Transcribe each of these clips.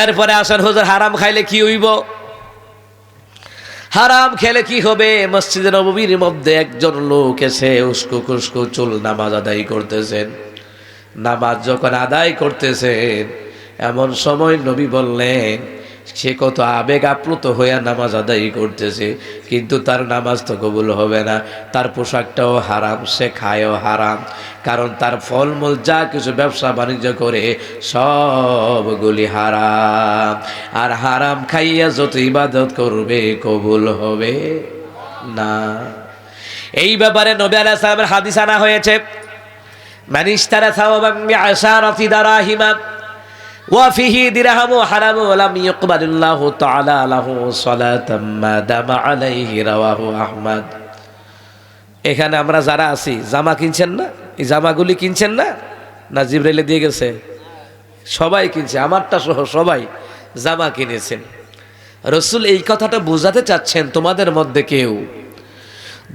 এরপরে আসেন হুজুর হারাম খাইলে কি হইব? হারাম খেলে কি হবে? মসজিদে নববীর মধ্যে একজন লোক এসে উস্কো খুস্কো চুল নামাজ আদায় করতেছেন। নামাজ যখন আদায় করতেছেন এমন সময় নবী বললেন, সে কত আবেগ আপ্লুত হইয়া নামাজ আদায় করতেছে, কিন্তু তার নামাজ তো কবুল হবে না। তার পোশাকটাও হারাম, সে খায়ও হারাম, কারণ তার ফলমূল যা কিছু ব্যবসা বাণিজ্য করে সবগুলি হারাম। আর হারাম খাইয়া যত ইবাদত করবে কবুল হবে না। এই ব্যাপারে নবী আলাইহিস সালামের হাদিস আনা হয়েছে, মান ইশতারা সাওবান বিআশারাতি দারাহিমা ওয়া ফিহি দিরহামু হারামু ওয়া লাম ইয়াকবালিল্লাহু তাআলা লাহু সালাতাম মা দামা আলাইহি, রাওয়াহু আহমদ। এখানে আমরা যারা আছি জামা কিনছেন না? এই জামাগুলি কিনছেন না? না জিবরাইলে দিয়ে গেছে? সবাই কিনছে, আমারটা সহ সবাই জামা কিনেছেন। রাসূল এই কথাটা বোঝাতে চাচ্ছেন, তোমাদের মধ্যে কেউ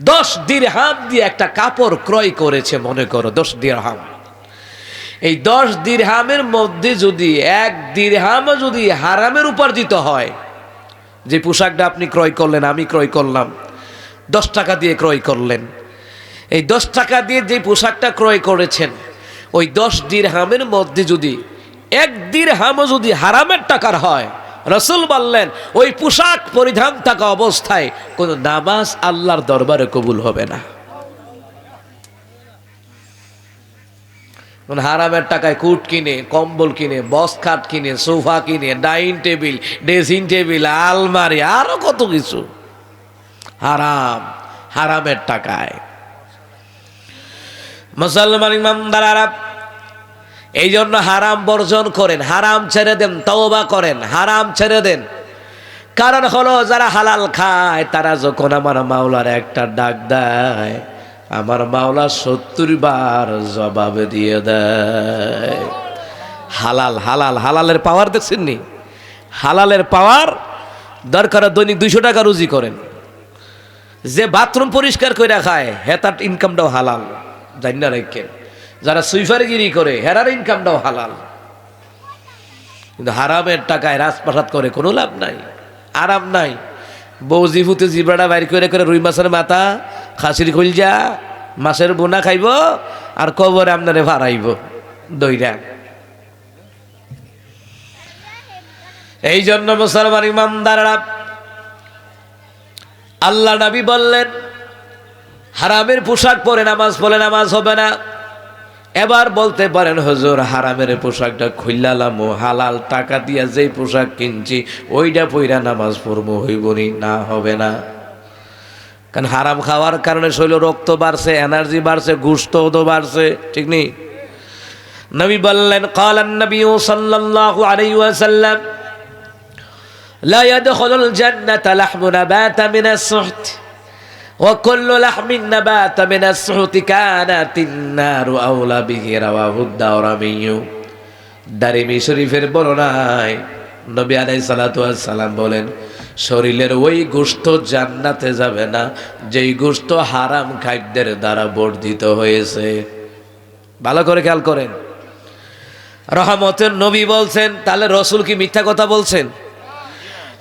10 দিরহাম দিয়ে একটা কাপড় ক্রয় করেছে, মনে করো 10 দিরহাম। এই 10 দিরহামের মধ্যে যদি 1 দিরহাম যদি হারামের উপার্জিত হয়, যে পোশাকটা আপনি ক্রয় করলেন, আমি ক্রয় করলাম, 10 টাকা দিয়ে ক্রয় করলেন, এই 10 টাকা দিয়ে যে পোশাকটা ক্রয় করেছেন, ওই 10 দিরহামের মধ্যে যদি 1 দিরহামও যদি হারামের টাকার হয়, রাসূল বললেন ওই পোশাক পরিধান থাকা অবস্থায় কোনো নামাজ আল্লাহর দরবারে কবুল হবে না। হারামের টাকায় কুট কিনে, কম্বল কিনে, বস খাট কিনে, সোফা কিনে, ডাইনিং টেবিল, ড্রেসিং টেবিল, আলমারি, আরো কত কিছু হারাম, হারামের টাকায়। মুসলমান ইমানদাররা এই জন্য হারাম বর্জন করেন, হারাম ছেড়ে দেন, তওবা করেন, হারাম ছেড়ে দেন। কারণ হলো যারা হালাল খায় তারা যখন আমার মাওলার একটা ডাক দেয়, আমার মাওলা 70 বার জবাব দিয়ে দেয়। হালাল হালাল হালালের পাওয়ার দেখছেন নি? হালালের পাওয়ার দরকার দৈনিক 200 টাকা রুজি করেন। যে বাথরুম পরিষ্কার করে খায় হেতার ইনকামটাও হালাল, জানি না রেখেন। যারা সুইফারগিরি করে হেরার ইনকামটাও হালাল। কিন্তু হারামের টাকায় রাজপ্রাসাদ করে কোনো লাভ নাই, আরাম নাই। বউ জিভুতে জিব্রাটা বাইর করে করে রুই মাছের মাথা, খাসির কলজা, মাছের বোনা খাইব, আর কবরে আপনারে ভাড়াইব দইরা। এই জন্য মুসলমান ইমানদাররা, আল্লাহ নবী বললেন হারামের পোশাক পরে নামাজ পড়লে নামাজ হবে না। এবার বলতে পারেন হুজুর হারামের পোশাকটা খুললাম, হালাল টাকা দিয়া যেই পোশাক কিনছি ওইটা পইরা নামাজ পড়বো, হইবনি? না, হবে না। কারণ হারাম খাওয়ার কারণে শরীরে রক্ত বাড়ছে, এনার্জি বাড়ছে, গোশত তো বাড়ছে, ঠিক নেই? নবী বললেন ক্বালান নবী সাল্লাল্লাহু আলাইহি ওয়াসাল্লাম লা ইয়াদখুলুল জান্নাতা লাহমু নাবাতা মিনাস সুহত ওয়া কুল্লু লাহমিন নাবাতা মিনাস সুহতি কানাতিন নারু আওলা বিহি, রাওয়াহু দারমি। দারিমি শরীফের বর্ণনায় নবী আলাইহিস সালাতু ওয়াস সালাম বলেন, শরীরের ওই গোশত জান্নাতে যাবে না যেই গোশত হারাম খাদ্যের দ্বারা বর্ধিত হয়েছে। ভালো করে খেয়াল করেন, রহমতের নবী বলছেন, তাহলে রাসূল কি মিথ্যা কথা বলছেন?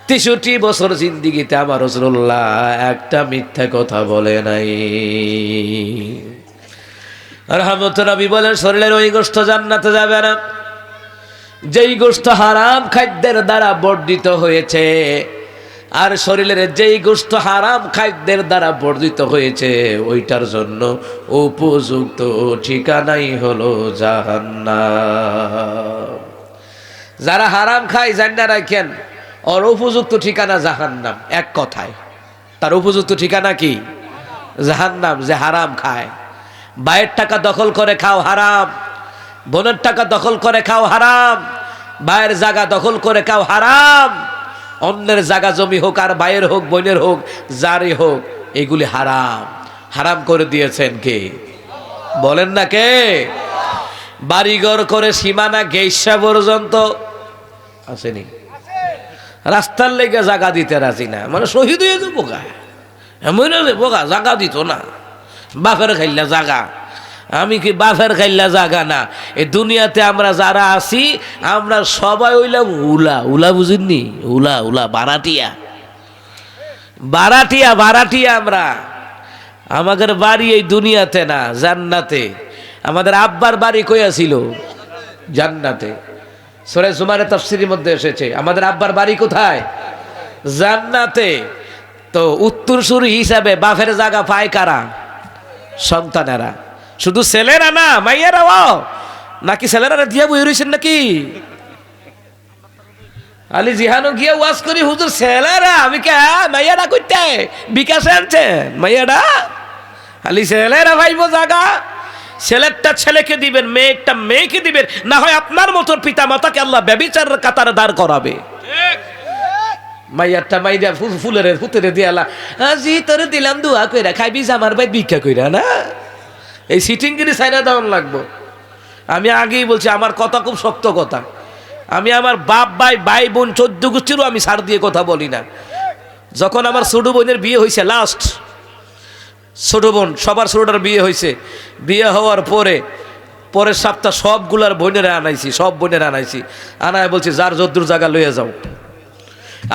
63 বছর জিন্দিগিতে আমার রাসূলুল্লাহ একটা মিথ্যা কথা বলে নাই। রহমতের নবী বলেন শরীরের ওই গোশত জান্নাতে যাবে না যেই গোশত হারাম খাদ্যের দ্বারা বর্ধিত হয়েছে। আর শরীরের যেই গোশত হারাম খাদ্যের দ্বারা বর্ধিত হয়েছে ওইটার জন্য উপযুক্ত ঠিকানাই হলো জাহান্নাম। যারা হারাম খায় জান্না রাখেন, ওর উপযুক্ত ঠিকানা জাহান্নাম। এক কথায় তার উপযুক্ত ঠিকানা কি? জাহান্নাম। যে হারাম খায়, ভাইয়ের টাকা দখল করে খাও হারাম, বোনের টাকা দখল করে খাও হারাম, ভাইয়ের জায়গা দখল করে খাও হারাম, অন্যের জায়গা জমি হোক আর ভাইয়ের হোক বোনের হোক যারই হোক, এগুলি হারাম। হারাম করে দিয়েছেন কে? বলেন না কে? বাড়িঘর করে সীমানা গেইসা পর্যন্ত আসেনি, রাস্তার লেগে জায়গা দিতে রাজি না, মানে শহীদ হয়ে যাবো গা, এমন বোকা জায়গা দিত না, বাপের খাইলা জায়গা, আমি কি বাফের খাইলা জাগা না। এই দুনিয়াতে আমরা যারা আছি আমরা সবাই হইলাম উলা। উলা বুঝিনি? উলা উলা বারাটিয়া বারাটিয়া বারাটিয়া। আমরা আমাদের বাড়ি এই দুনিয়াতে না, জান্নাতে। আমাদের আব্বার বাড়ি কইয়া ছিল? জান্নাতে। সূরা জুমারের তাফসীরের মধ্যে এসেছে আমাদের আব্বার বাড়ি কোথায়? জান্নাতে। তো উত্তরসূরি হিসাবে বাফের জায়গা পায় কারা? সন্তানেরা। শুধু ছেলেরা না, মাইয়ারাও নাকি? ছেলেরা দিয়া বই রয়েছেন নাকি? আলী জিহানো গিয়া ওয়াজ করি, হুজুর ছেলেরা। আমি কে মাইয়ারা কইতে বিকাশে আনছেন? মাইয়ারা আলী ছেলেরা ভাইবো জায়গা। ছেলেরটা ছেলেকে দিবেন, মেয়েরটা মেয়েকে দিবেন, না হয় আপনার মতো পিতা মাতাকে আল্লাহ ব্যভিচারের কাতারে দাঁড় করাবে। মাইয়ারটা মাইয়া ফুলের ফুতেরে দিয়ালা, জি তোরে দিলাম দোয়া কইরা খাইবি, আমার ভাই ভিক্ষা কইরা না। এই সিটিংগিরি সাইরা দেওয়ান লাগবো। আমি আগেই বলছি আমার কথা খুব শক্ত কথা। আমি আমার বাপ ভাই ভাই বোন 14 গোষ্ঠীরও আমি ছাড় দিয়ে কথা বলি না। যখন আমার ছোট বোনের বিয়ে হয়েছে, লাস্ট ছোট বোন সবার ছোটটার বিয়ে হয়েছে, বিয়ে হওয়ার পরের সপ্তাহ সবগুলার বোনেরা আনাইছি, সব বোনেরা আনাইছি। আনায় বলছি যার যদ্দুর জায়গা লইয়া যাও।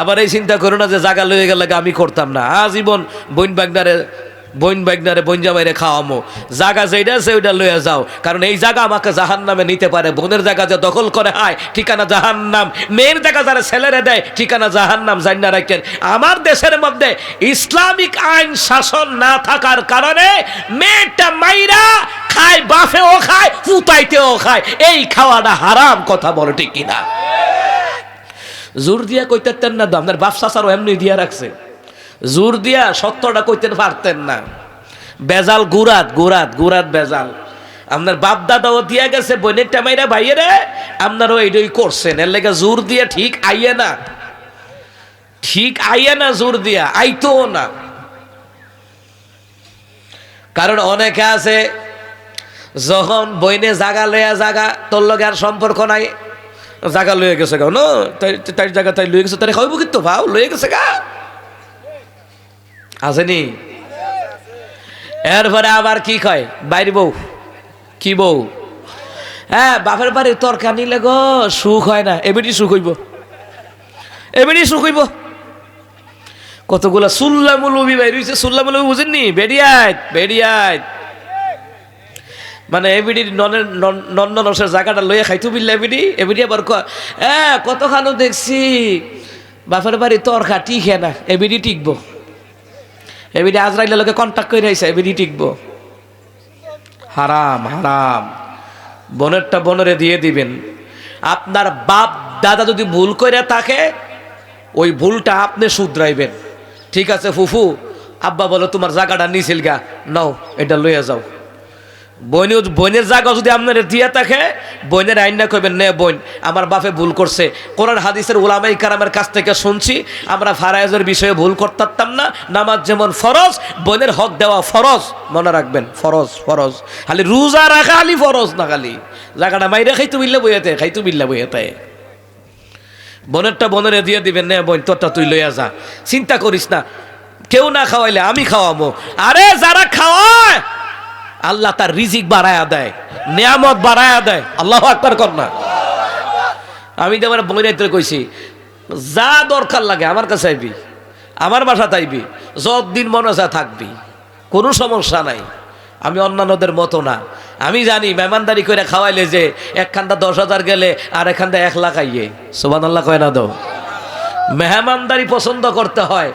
আবার এই চিন্তা করো না যে জায়গা লইয়া গেলে আমি করতাম না। আজীবন বোন বাগনারে বোন জামাইরে খাওয়ামো। জায়গা যেটা আছে ওইটা লইয়া যাও, কারণ এই জায়গা আমাকে জাহান্নামে নিতে পারে। বোনের জায়গা যে দখল করে হয় ঠিকানা জাহান্নাম, মেয়ের জায়গা যারা ছেলেরে দেয় ঠিকানা জাহান্নাম। জান্না রাখেন আমার দেশের মধ্যে ইসলামিক আইন শাসন না থাকার কারণে মেয়েটা মাইরা খায়, বাফেও খায়, ফুতাইতেও খায়। এই খাওয়াটা হারাম। কথা বলে ঠিক কিনা? জোর দিয়া কইতেন না, আপনার বাপ চাচারও এমনি দিয়া রাখছে। জোর দিয়া সত্যটা কইতে পারতেন না। বেজাল গুরাত গুরাত গুরাত বেজাল। আপনার বাপ দাদাও দিয়া গেছে বোনের টামাইরা ভাইয়েরে, আপনারও এইটাই করছেন। এর লেগে জোর দিয়া ঠিক আইয়ে না, ঠিক আইয়ে না, জোর দিয়া আইতো না। কারণ অনেকে আছে যখন বইনে জাগা লইয়া জাগা, তোর লগে আর সম্পর্ক নাই, জাগা লইয়া গেছে গা, না তাই জায়গা তাই লইয়া গেছে, তাই খাইব কিন্তু ভাও লইয়া গেছে গা, আসেনি? এরপরে আবার কি কয় বাইরে বউ, কি বউ? হ্যাঁ, বাপের বাড়ির তরকার নিলে গো সুখ হয় না। এমনি সুখ হইব, এমনি সুখ হইব। কতগুলা সুল্লামুলবি বাইর হইছে। সুল্লামুলবি বুঝেননি? বেরিয়াত বেরিয়াত মানে এবিডির নন্নসের জায়গাটা লইয়া খাইতো বিল্লা। এবিডি আবার হ্যাঁ কতখানো দেখছি বাপের বাড়ি তরকা টিকে না, এবিডি টিকবো। এবিডি আজরাইলের লোকে কন্ট্যাক্ট করে আইসা, এবিডি টিকবো। হারাম হারাম। বোনেরটা বোনরে দিয়ে দিবেন। আপনার বাপ দাদা যদি ভুল করে থাকে ওই ভুলটা আপনি শুধরাইবেন। ঠিক আছে ফুফু, আব্বা বলো তোমার জায়গাটা নিছিল গা, নাও এটা লইয়া যাও। বোনের জায়গা যদি আপনার দিয়া থাকে, বোনের আইনা কইবেন, নে বোন আমার বাপে ভুল করছে। কোরআন হাদিসের উলামায়ে কেরামের কাছ থেকে শুনছি, আমরা ফারায়েজের বিষয়ে ভুল করতাম না। নামাজ যেমন ফরজ, বোনের হক দেওয়া ফরজ। মনে রাখবেন, ফরজ ফরজ। খালি রোজা রাখা খালি ফরজ না, খালি জায়গাটা মাইরে খাইতু বিল্লা বইয়াতে, খাইতু বিল্লা বইয়াতে। বোনেরটা বোনেরে দিয়ে দিবেন, নে বোন তোরটা তুই লইয়া যা, চিন্তা করিস না, কেউ না খাওয়াইলে আমি খাওয়াবো। আরে যারা খাওয়ায় আল্লাহ তার রিজিক বাড়ায়া দেয়, নিয়ামত বাড়ায়া দেয়। আল্লাহু আকবার কর না। আমি তো আমার বইনাইতে কইছি, যা দরকার লাগে আমার কাছে আইবি, আমার বাসা তাইবি, যতদিন মনে যা থাকবি, কোনো সমস্যা নাই। আমি অন্যান্যদের মতো না। আমি জানি মেহমানদারি করে খাওয়াইলে যে একখানটা 10,000 গেলে আর একখানটা 1 লাখ আইয়ে। সুবহানাল্লাহ কয় না? দাও মেহমানদারি পছন্দ করতে হয়।